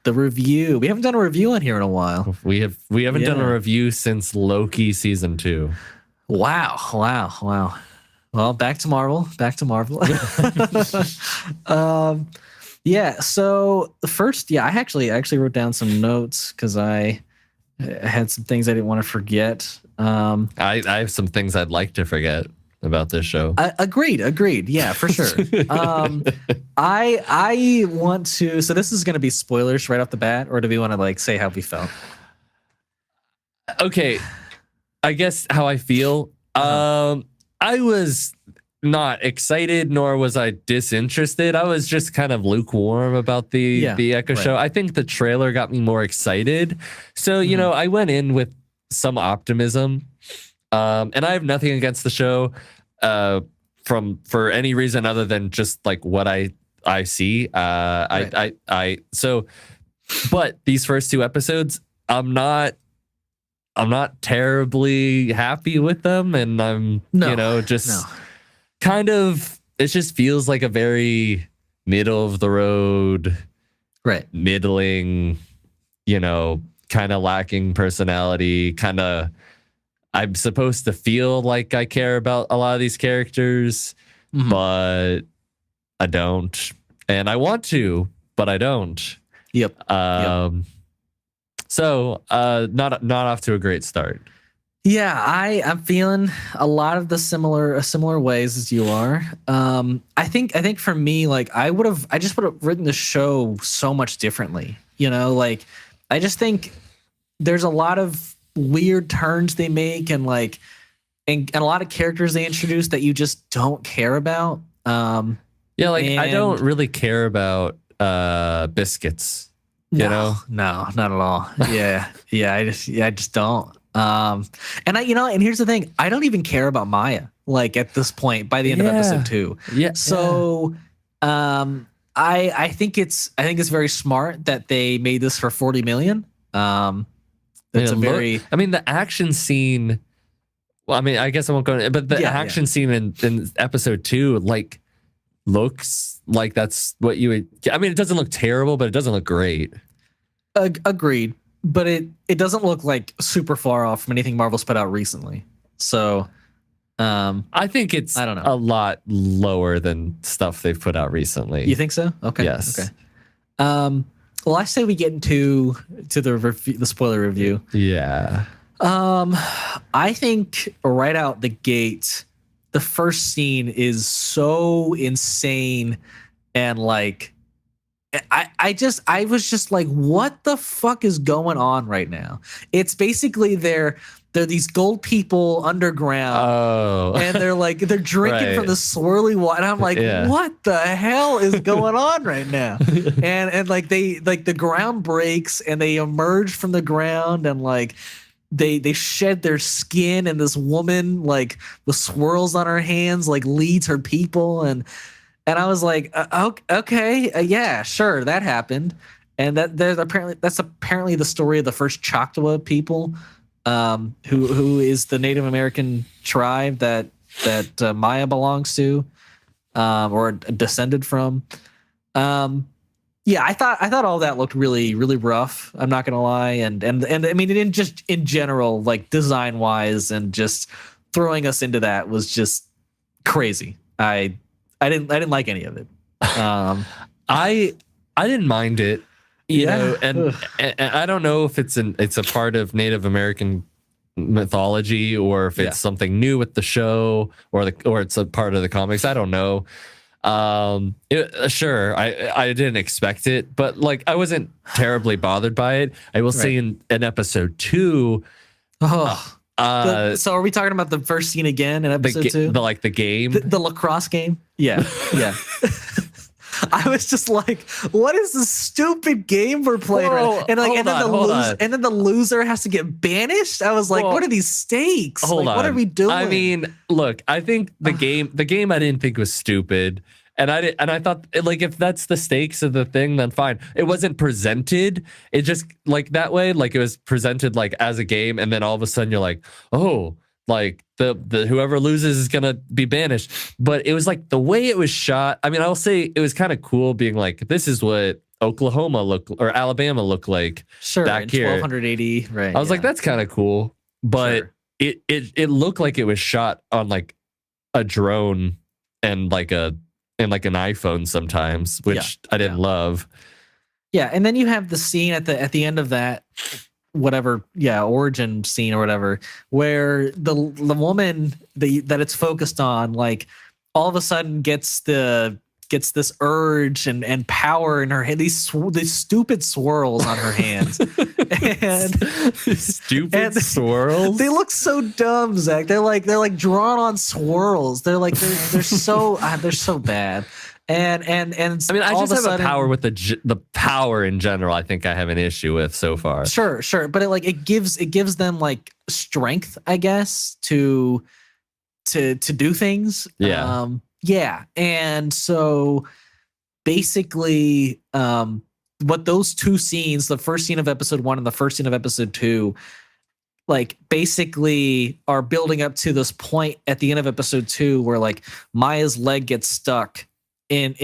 the review. We haven't done a review on here in a while. We haven't done a review since Loki season 2. Wow. Well, back to Marvel. Yeah. So the first, I actually wrote down some notes because I had some things I didn't want to forget. I have some things I'd like to forget about this show. Agreed. Yeah, for sure. I want to. So this is going to be spoilers right off the bat, or do we want to like say how we felt? Okay, I guess how I feel. I was not excited, nor was I disinterested. I was just kind of lukewarm about the Echo show. I think the trailer got me more excited. So, you know, I went in with some optimism. And I have nothing against the show for any reason other than just like what I see. But these first 2 episodes, I'm not terribly happy with them, and I'm kind of, it just feels like a very middle of the road, middling, kind of lacking personality, kind of. I'm supposed to feel like I care about a lot of these characters, but I don't. And I want to, but I don't. Yep. So not off to a great start. Yeah, I'm feeling a lot of the similar ways as you are. I think for me, like I just would have written the show so much differently. Like I just think there's a lot of weird turns they make and a lot of characters they introduce that you just don't care about. I don't really care about biscuits. No, not at all. Yeah, I just don't. And here's the thing, I don't even care about Maya. Like at this point, by the end of episode 2. Yeah. So, I think it's very smart that they made this for 40 million. That's the action scene. Well, I guess I won't go into it, but the action scene in episode 2, like, looks like that's what you would. It doesn't look terrible, but it doesn't look great. Agreed. But it doesn't look like super far off from anything Marvel's put out recently. So, I think it's a lot lower than stuff they've put out recently. You think so? Okay. Yes. Okay. Well, I say we get into the spoiler review. Yeah. I think right out the gate, the first scene is so insane, and like, I was just like, what the fuck is going on right now? It's basically they're these gold people underground, and they're drinking from the swirly water. And I'm like, what the hell is going on right now? and like the ground breaks and they emerge from the ground, and like they shed their skin, and this woman like with swirls on her hands like leads her people, and I was like, okay, yeah, sure, that happened. And that's apparently the story of the first Choctaw people, who is the Native American tribe that Maya belongs to, or descended from. I thought all that looked really, really rough. I'm not gonna lie, and in general, like design wise, and just throwing us into that was just crazy. I didn't like any of it. I didn't mind it, and I don't know if it's a part of Native American mythology, or if it's something new with the show, or it's a part of the comics. I don't know. Sure, I didn't expect it, but like I wasn't terribly bothered by it. I will say in episode 2. So are we talking about the first scene again in episode 2? The game? The lacrosse game? Yeah. I was just like, what is this stupid game we're playing? And then the loser has to get banished? I was like, what are these stakes? What are we doing? Look, I think the game I didn't think was stupid. And I thought, like, if that's the stakes of the thing, then fine. It wasn't presented. It just like that way, like it was presented like as a game, and then all of a sudden you're like, oh, like the whoever loses is gonna be banished. But it was like the way it was shot. I'll say it was kind of cool being like, this is what Oklahoma look or Alabama look like back here. 1280, right? I was like, that's kind of cool, but it looked like it was shot on like a drone and like an iPhone sometimes, which I didn't love. Yeah, and then you have the scene at the end of that whatever origin scene or whatever, where the woman that it's focused on, like, all of a sudden gets this urge and power in her hand, these stupid swirls on her hands. And stupid swirls, they look so dumb, Zach. They're like drawn on swirls. They're so they're so bad. And I mean, I just have a power with the power in general. I think I have an issue with so far. Sure, but it gives them like strength, I guess, to do things. Yeah. And so basically, what those two scenes, the first scene of episode 1 and the first scene of episode 2, like basically are building up to this point at the end of episode 2 where like Maya's leg gets stuck in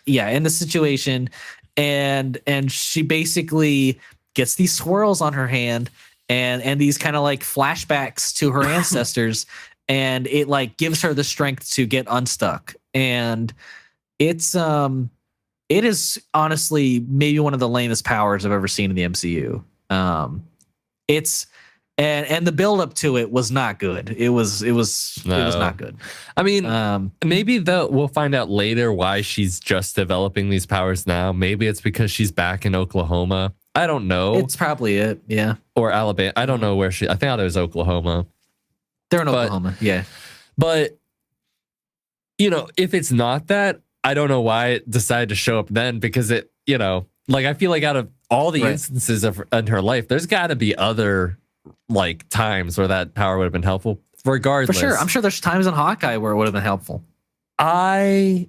the situation, and she basically gets these swirls on her hand and these kind of like flashbacks to her ancestors, and it like gives her the strength to get unstuck. And it is honestly maybe one of the lamest powers I've ever seen in the MCU. And the build up to it was not good. It was not good. I mean, maybe we'll find out later why she's just developing these powers now. Maybe it's because she's back in Oklahoma. I don't know. It's probably it. Yeah. Or Alabama. I don't know where I think it was Oklahoma. They're in Oklahoma. Yeah. But if it's not that, I don't know why it decided to show up then, because it, like, I feel like out of all the instances in her life, there's got to be other like times where that power would have been helpful. Regardless, for sure, I'm sure there's times in Hawkeye where it would have been helpful. I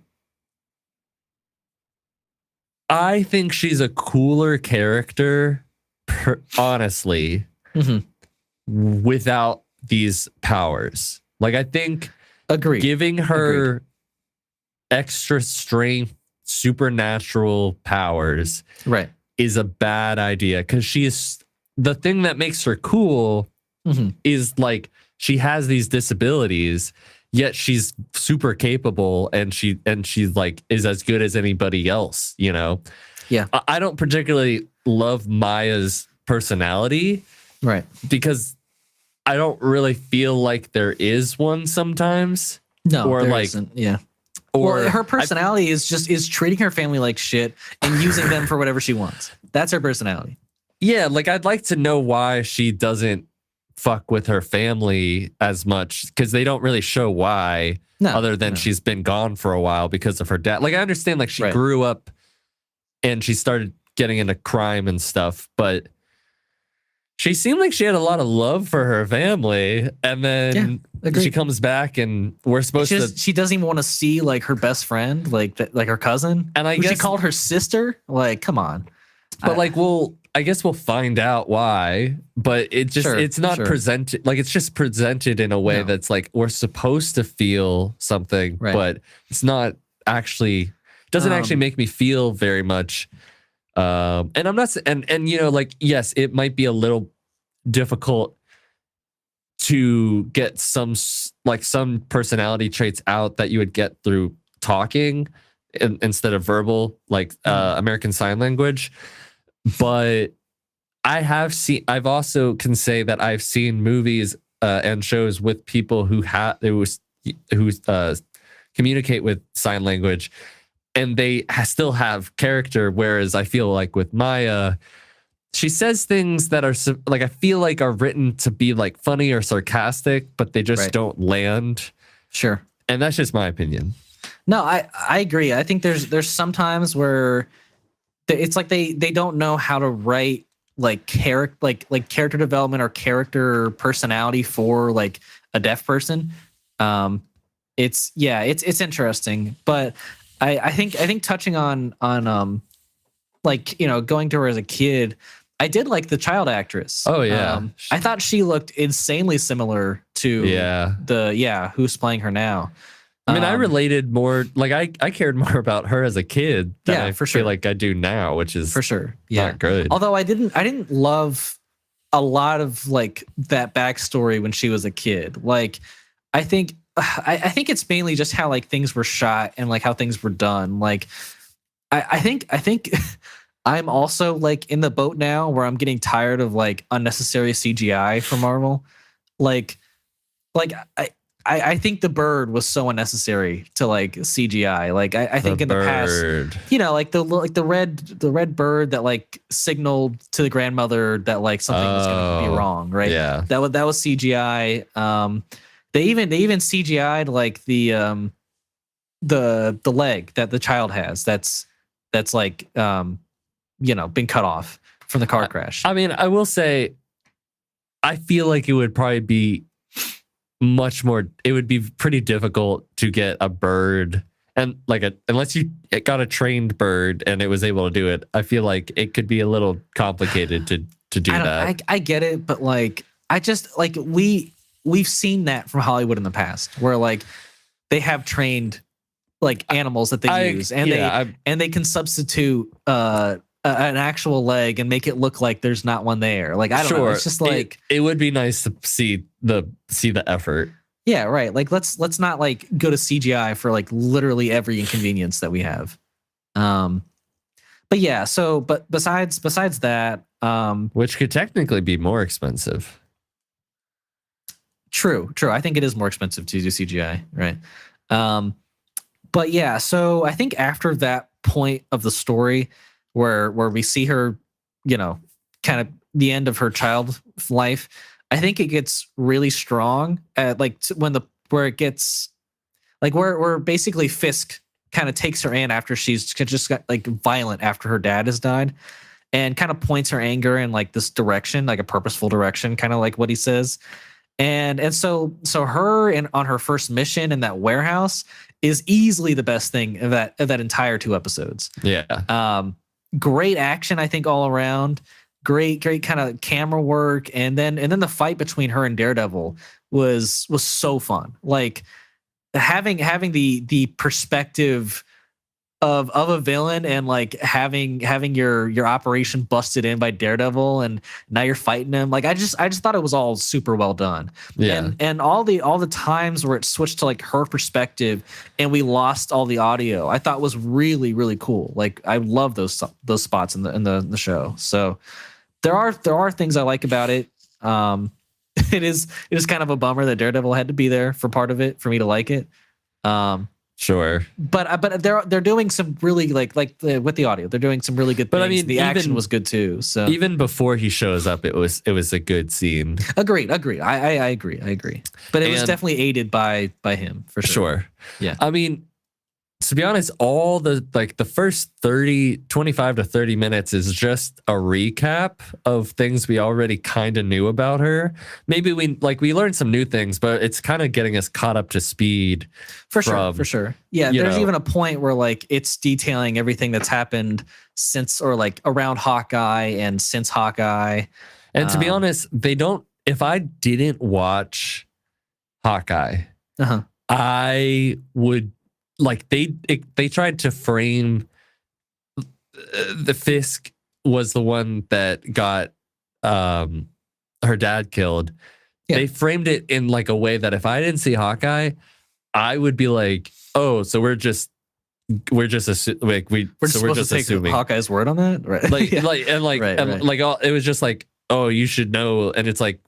think she's a cooler character, honestly, without these powers. Like, I think giving her extra strength, supernatural powers, is a bad idea, because she is. The thing that makes her cool is like she has these disabilities, yet she's super capable, and she's like is as good as anybody else. Yeah. I don't particularly love Maya's personality, because I don't really feel like there is one sometimes. No, or there like isn't. Yeah. Or her personality is treating her family like shit and using them for whatever she wants. That's her personality. Yeah, like I'd like to know why she doesn't fuck with her family as much, because they don't really show why, other than she's been gone for a while because of her dad. Like, I understand, like, she grew up and she started getting into crime and stuff, but she seemed like she had a lot of love for her family, and then she comes back and we're supposed to. She doesn't even want to see like her best friend, like her cousin, and I guess she called her sister. Like, come on. But I guess we'll find out why, but it's not presented, like, it's just presented in a way that's like, we're supposed to feel something, but it's not actually, doesn't actually make me feel very much. And I'm not, and like, yes, it might be a little difficult to get some personality traits out that you would get through talking instead of verbal, like American Sign Language. But I've also can say that I've seen movies and shows with people who communicate with sign language, and they still have character. Whereas I feel like with Maya, she says things that are like, I feel like are written to be like funny or sarcastic, but they just don't land. Sure. And that's just my opinion. No, I agree. I think there's some times where it's like they don't know how to write like character development or character personality for like a deaf person. It's interesting, but I think touching on like, going to her as a kid, I did like the child actress. Oh yeah, I thought she looked insanely similar to who's playing her now. I mean, I related more, like I cared more about her as a kid than I for feel sure. like I do now, which is for sure. not good. Although I didn't love a lot of like that backstory when she was a kid. Like, I think I think it's mainly just how like things were shot and like how things were done. Like, I think I'm also like in the boat now where I'm getting tired of like unnecessary CGI for Marvel. Like, I think the bird was so unnecessary to like CGI. Like I think in the past, like the red bird that like signaled to the grandmother that like something was gonna be wrong, right? Yeah. That was CGI. They even CGI'd like the leg that the child has that's like been cut off from the car crash. I mean, I will say, I feel like it would probably be much more. It would be pretty difficult to get a bird, and like unless you got a trained bird and it was able to do it. I feel like it could be a little complicated to do that. I get it, but like I just like we've seen that from Hollywood in the past, where like they have trained like animals that they use, and they can substitute an actual leg and make it look like there's not one there. Like I don't know. It's just like it would be nice to see the effort. Yeah, right. Like let's not like go to CGI for like literally every inconvenience that we have. But yeah, but besides that, which could technically be more expensive. True. I think it is more expensive to do CGI, right? But yeah, so I think after that point of the story where we see her, kind of the end of her child life, I think it gets really strong at like where it gets like where basically Fisk kind of takes her in after she's just got like violent after her dad has died, and kind of points her anger in like this direction, like a purposeful direction, kind of like what he says. And so her on her first mission in that warehouse is easily the best thing of that entire 2 episodes. Yeah. Great action, I think, all around. Great kind of camera work, and then the fight between her and Daredevil was so fun. Like having the perspective of a villain, and like having your operation busted in by Daredevil, and now you're fighting him. Like I just thought it was all super well done. Yeah. And all the times where it switched to like her perspective and we lost all the audio, I thought was really, really cool. Like I love those spots in the show. So there are things I like about it. It is kind of a bummer that Daredevil had to be there for part of it for me to like it. Sure, but they're doing some really like with the audio, they're doing some really good things. I mean, the action was good too. So even before he shows up, it was a good scene. Agreed. I agree. But it was definitely aided by him for sure. Sure. Yeah. I mean, to be honest, all the first 25 to 30 minutes is just a recap of things we already kind of knew about her. Maybe we learned some new things, but it's kind of getting us caught up to speed. For sure. Yeah, there's even a point where like it's detailing everything that's happened since, or like around Hawkeye and since Hawkeye. And to be honest, if I didn't watch Hawkeye, I would. Like they tried to frame the Fisk was the one that got her dad killed. Yeah. They framed it in like a way that if I didn't see Hawkeye, I would be like, oh, so we're just assuming Hawkeye's word on that, right? It was just like, oh, you should know, and it's like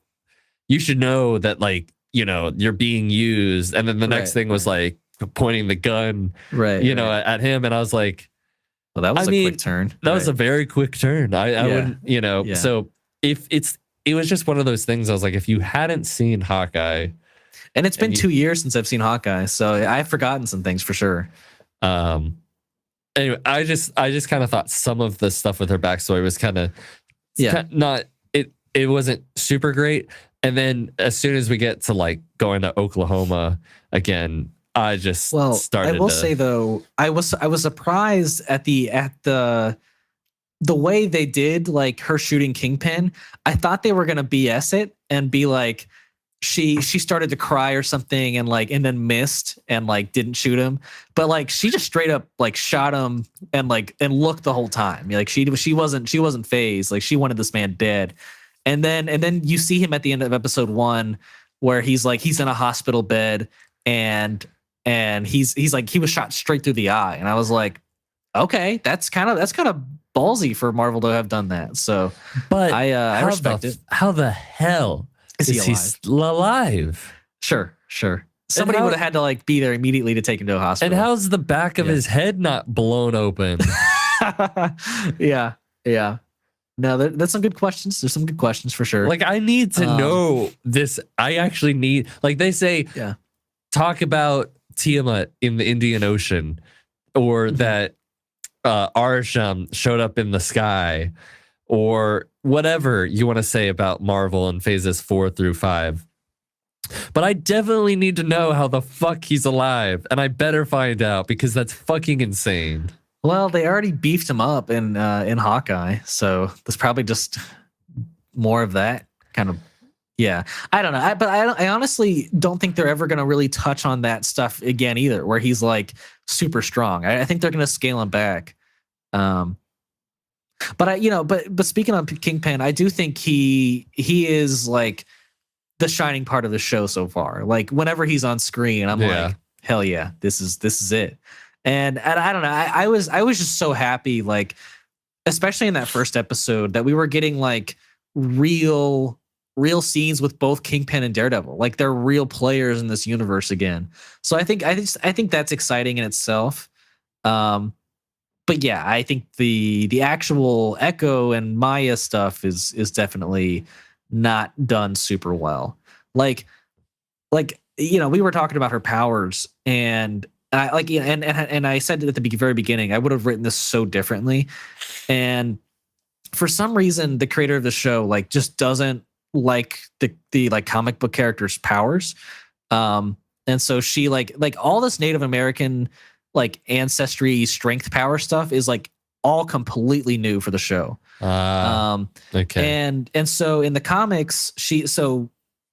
you should know that like you're being used, and then the next thing was like pointing the gun, at him, and I was like, well, that was a quick turn. That was a very quick turn. I wouldn't, So if it was just one of those things. I was like, if you hadn't seen Hawkeye, and it's been 2 years since I've seen Hawkeye, so I've forgotten some things for sure. Anyway, I just kind of thought some of the stuff with her backstory was kind of not it wasn't super great. And then as soon as we get to like going to Oklahoma again, I just started. I will say though, I was surprised at the way they did like her shooting Kingpin. I thought they were gonna BS it and be like, she started to cry or something and then missed and like didn't shoot him, but like she just straight up like shot him and looked the whole time. Like she wasn't phased. Like she wanted this man dead. And then you see him at the end of episode 1 where he's in a hospital bed and he's like he was shot straight through the eye, and I was like, okay, that's kind of ballsy for Marvel to have done that. So but I respect it. How the hell is he still alive? Sure. Somebody would have had to like be there immediately to take him to a hospital. And how's the back of his head not blown open? Yeah. No, that's some good questions. There's some good questions for sure. Like I need to know this. I actually need, like they say, talk about Tiamat in the Indian Ocean, or that Arsham showed up in the sky, or whatever you want to say about Marvel in phases 4 through 5. But I definitely need to know how the fuck he's alive, and I better find out because that's fucking insane. Well, they already beefed him up in Hawkeye, so there's probably just more of that kind of. Yeah, I don't know, I honestly don't think they're ever going to really touch on that stuff again either, where he's like super strong. I think they're going to scale him back. But but speaking of Kingpin, I do think he is like the shining part of the show so far. Like whenever he's on screen, I'm like, hell yeah, this is it. And I don't know, I was just so happy, like especially in that first episode, that we were getting like real scenes with both Kingpin and Daredevil. Like they're real players in this universe again. So I think that's exciting in itself. But yeah, I think the actual Echo and Maya stuff is definitely not done super well. Like we were talking about her powers, and I said at the very beginning, I would have written this so differently. And for some reason, the creator of the show like just doesn't like the like comic book character's powers. And so she like all this Native American like ancestry strength power stuff is like all completely new for the show. Okay. And so in the comics,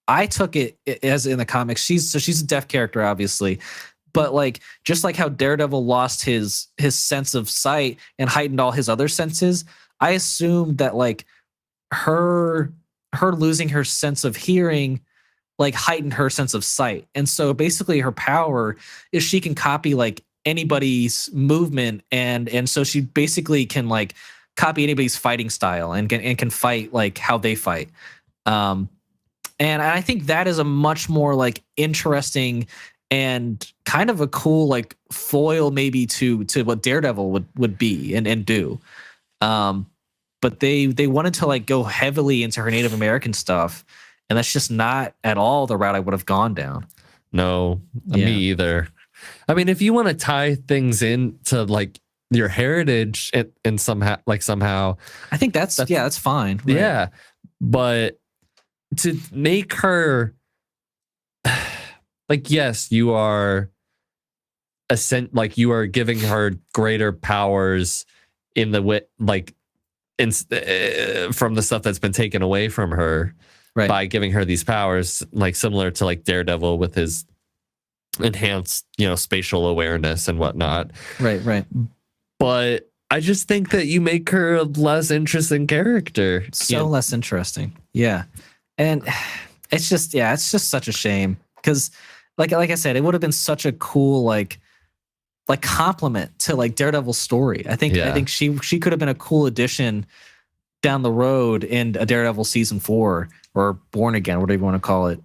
I took it as in the comics, she's a deaf character, obviously. But like just like how Daredevil lost his sense of sight and heightened all his other senses, I assumed that like her losing her sense of hearing like heightened her sense of sight. And so basically her power is she can copy like anybody's movement, and so she basically can like copy anybody's fighting style and can fight like how they fight. And I think that is a much more like interesting and kind of a cool like foil maybe to what Daredevil would be and do. But they wanted to like go heavily into her Native American stuff, and that's just not at all the route I would have gone down. No, me either. I mean, if you want to tie things into like your heritage and somehow, I think that's fine. Right? Yeah, but to make her like, yes, you are you are giving her greater powers in the way like from the stuff that's been taken away from her, right, by giving her these powers, like similar to like Daredevil with his enhanced, spatial awareness and whatnot. Right. But I just think that you make her a less interesting character. So less interesting. Yeah. And it's just such a shame because like I said, it would have been such a cool like compliment to like Daredevil's story. I think she could have been a cool addition down the road in a Daredevil season 4 or Born Again, whatever you want to call it.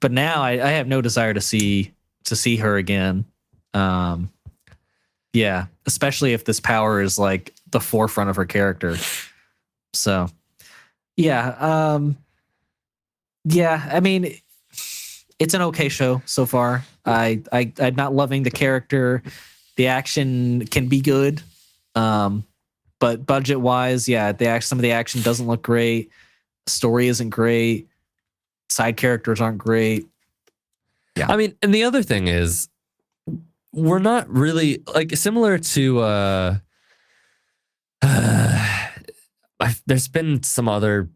But now I have no desire to see her again. Especially if this power is like the forefront of her character. So, I mean, it's an okay show so far. I'm not loving the character. The action can be good, but budget wise, some of the action doesn't look great. Story isn't great. Side characters aren't great. Yeah. I mean, and the other thing is, we're not really like similar to there's been some other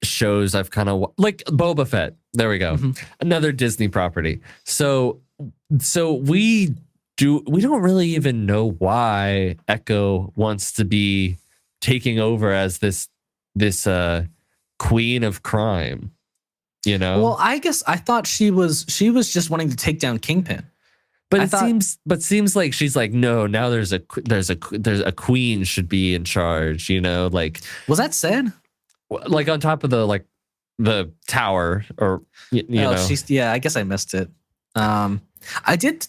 shows I've kind of like Boba Fett. There we go. Another Disney property. So we don't really even know why Echo wants to be taking over as this queen of crime, you know? Well, I guess I thought she was just wanting to take down Kingpin. But seems like she's like, no, now there's a queen should be in charge, you know? Like, was that said? Like on top of the tower, or you know? I guess I missed it. I did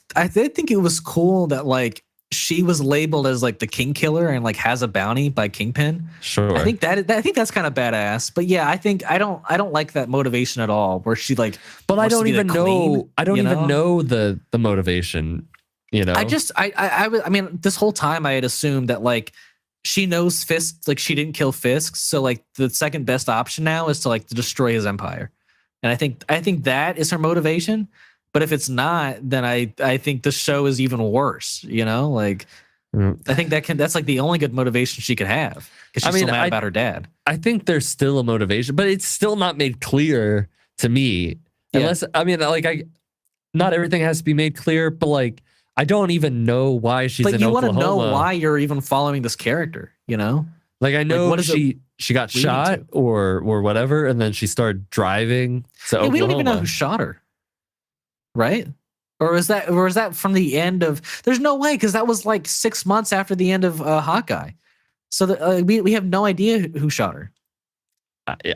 think it was cool that like she was labeled as like the king killer and like has a bounty by Kingpin. Sure. I think that's kind of badass. But yeah, I don't like that motivation at all. Where she like, but I don't even know. I don't even know the motivation. You know. I mean, this whole time I had assumed that like she knows Fisk, like she didn't kill Fisk, so like the second best option now is to destroy his empire. And I think that is her motivation. But if it's not, then I think the show is even worse, you know? Like, I think that's like the only good motivation she could have, because she's still mad about her dad. I think there's still a motivation, but it's still not made clear to me. Unless, not everything has to be made clear, but like, I don't even know why she's in Oklahoma. But you want to know why you're even following this character, you know? Like, I know she got shot or whatever, and then she started driving to Oklahoma. We don't even know who shot her. Right? Or is that from the end of? There's no way, because that was like 6 months after the end of Hawkeye. So we have no idea who shot her.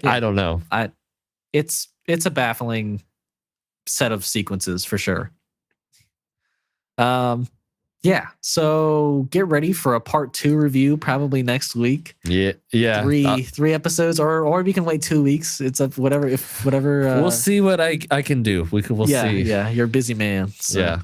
I don't know. It's a baffling set of sequences for sure. Yeah. So get ready for a part 2 review probably next week. Yeah. 3 episodes, or we can wait 2 weeks. It's up whatever. We'll see what I can do. We'll see. Yeah, you're a busy man. So. Yeah.